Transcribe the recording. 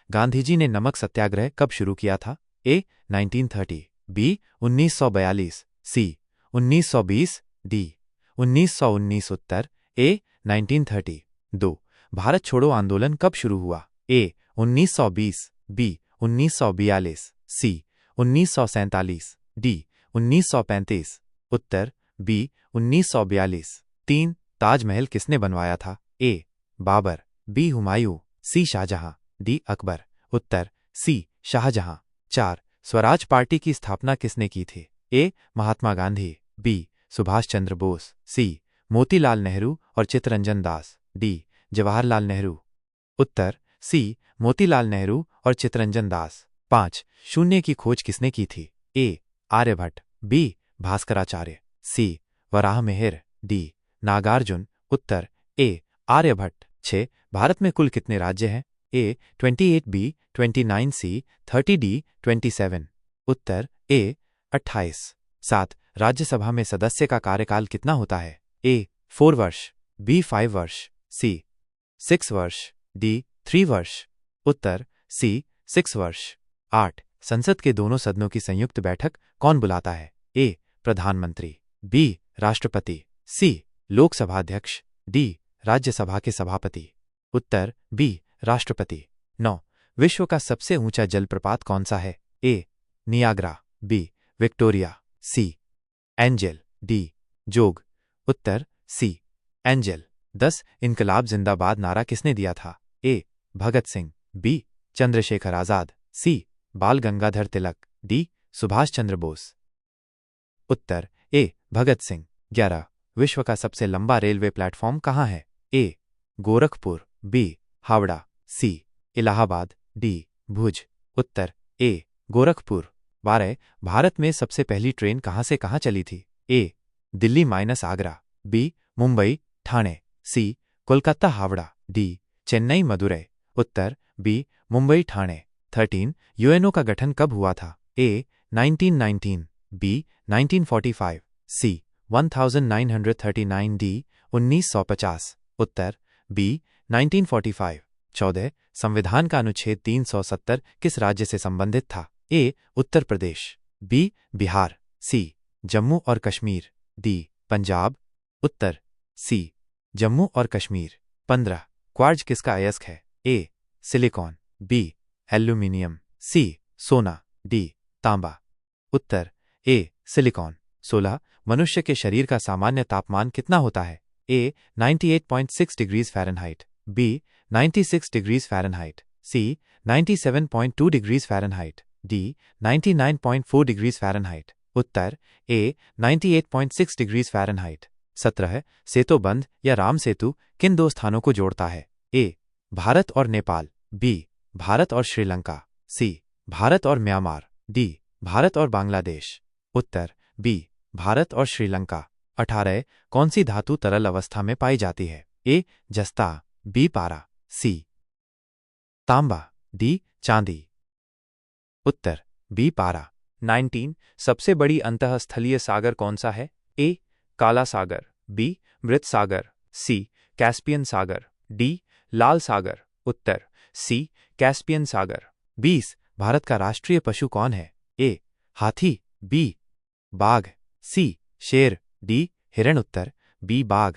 गांधीजी ने नमक सत्याग्रह कब शुरू किया था? ए 1930, बी 1942, सी 1920, डी 1919। उत्तर ए 1930। 2. भारत छोड़ो आंदोलन कब शुरू हुआ? ए 1920, बी 1942, सी 1947, डी 1935। उत्तर बी 1942। 3. ताजमहल किसने बनवाया था? ए बाबर, बी हुमायूं, सी शाहजहां, डी अकबर। उत्तर सी शाहजहां। 4. स्वराज पार्टी की स्थापना किसने की थी? ए महात्मा गांधी, बी सुभाष चंद्र बोस, सी मोतीलाल नेहरू और चित्तरंजन दास, डी जवाहरलाल नेहरू। उत्तर सी मोतीलाल नेहरू और चित्तरंजन दास। 5. शून्य की खोज किसने की थी? ए आर्यभट्ट, बी भास्कराचार्य, सी वराहमिहिर, डी नागार्जुन। उत्तर ए आर्यभट्ट। 6. भारत में कुल कितने राज्य हैं? ए 28, बी 29, सी 30, डी 27। उत्तर ए 28। 7. राज्यसभा में सदस्य का कार्यकाल कितना होता है? ए 4 वर्ष, बी 5 वर्ष, सी 6 वर्ष, डी 3 वर्ष। उत्तर सी 6 वर्ष। 8. संसद के दोनों सदनों की संयुक्त बैठक कौन बुलाता है? ए प्रधानमंत्री, बी राष्ट्रपति, सी लोकसभा अध्यक्ष, डी राज्यसभा के सभापति। उत्तर बी राष्ट्रपति। 9. विश्व का सबसे ऊंचा जलप्रपात कौन सा है? ए नियाग्रा, बी विक्टोरिया, सी एंजल, डी जोग। उत्तर सी एंजल। 10. इनकलाब जिंदाबाद नारा किसने दिया था? ए भगत सिंह, बी चंद्रशेखर आजाद, सी बाल गंगाधर तिलक, डी सुभाष चंद्र बोस। उत्तर ए भगत सिंह। 11. विश्व का सबसे लंबा रेलवे प्लेटफॉर्म कहाँ है? ए गोरखपुर, बी हावड़ा, सी इलाहाबाद, डी भुज। उत्तर ए गोरखपुर। 12. भारत में सबसे पहली ट्रेन कहाँ से कहाँ चली थी? ए दिल्ली माइनस आगरा, बी मुंबई ठाणे, सी कोलकाता हावड़ा, डी चेन्नई मदुरै। उत्तर बी मुंबई ठाणे। 13. यूएनओ का गठन कब हुआ था? ए 1919, बी 1945, सी 1939, डी 1950। उत्तर बी 1945। 14. संविधान का अनुच्छेद 370 किस राज्य से संबंधित था? ए उत्तर प्रदेश, बी बिहार, सी जम्मू और कश्मीर, डी पंजाब। उत्तर सी जम्मू और कश्मीर। 15. क्वार्ट्ज किसका अयस्क है? ए सिलिकॉन, बी एल्यूमिनियम, सी सोना, डी तांबा। उत्तर ए सिलिकॉन। 16. मनुष्य के शरीर का सामान्य तापमान कितना होता है? A 98.6 degrees Fahrenheit, B 96 degrees Fahrenheit, C 97.2 degrees Fahrenheit, D 99.4 degrees Fahrenheit. उत्तर ए 98.6 डिग्रीज फ़ारेनहाइट। 17. सेतुबंध या राम सेतु किन दो स्थानों को जोड़ता है? ए भारत और नेपाल, बी भारत और श्रीलंका, सी भारत और म्यांमार, डी भारत और बांग्लादेश। उत्तर बी भारत और श्रीलंका। 18. कौन सी धातु तरल अवस्था में पाई जाती है? ए जस्ता, बी पारा, सी तांबा, डी चांदी। उत्तर बी पारा। 19. सबसे बड़ी अंतःस्थलीय सागर कौन सा है? ए काला सागर, बी मृत सागर, सी कैस्पियन सागर, डी लाल सागर। उत्तर सी कैस्पियन सागर। 20. भारत का राष्ट्रीय पशु कौन है? ए हाथी, बी बाघ, सी शेर, डी हिरण। उत्तर बी बाघ।